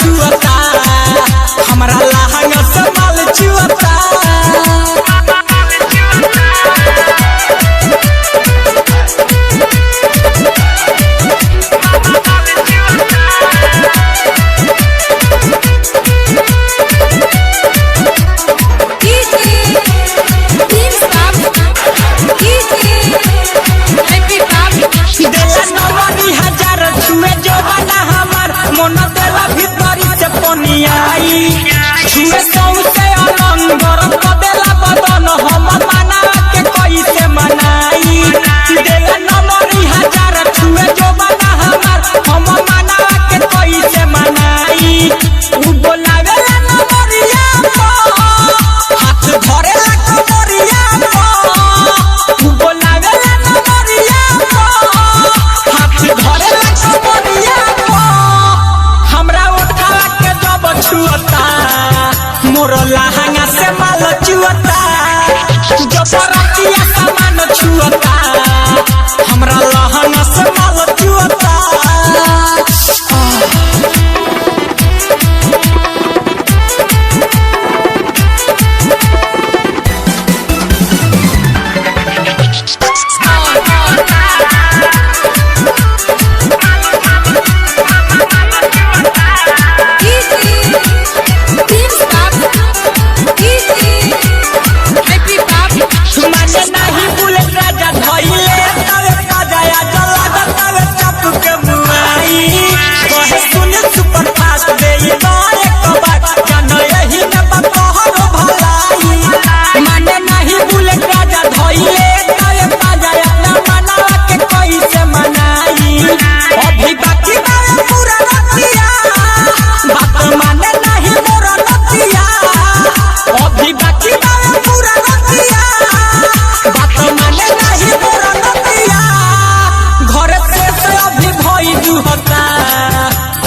छुअता हमरा लहंगा से माल छुअता छुए सौसे अलंग गरम कदेला बदन हम मना के कैसे मनाई देला नमरी हजार छुए जो बना हमार हम मना के कैसे मनाई उ बोलावेला नमरिया हाथ धरेला कमरिया उ बोलावेला नमरिया हाथ धरेला कमरिया हमरा उठावा के जब छुअता मोर लहंगा से माल छुअता जो बरातिया सामान छुअता हमरा लहंगा से माल छुअता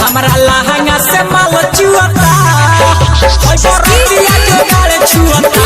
हमरा लहंगा से माल छुअता बरातिया जो गाल छुअता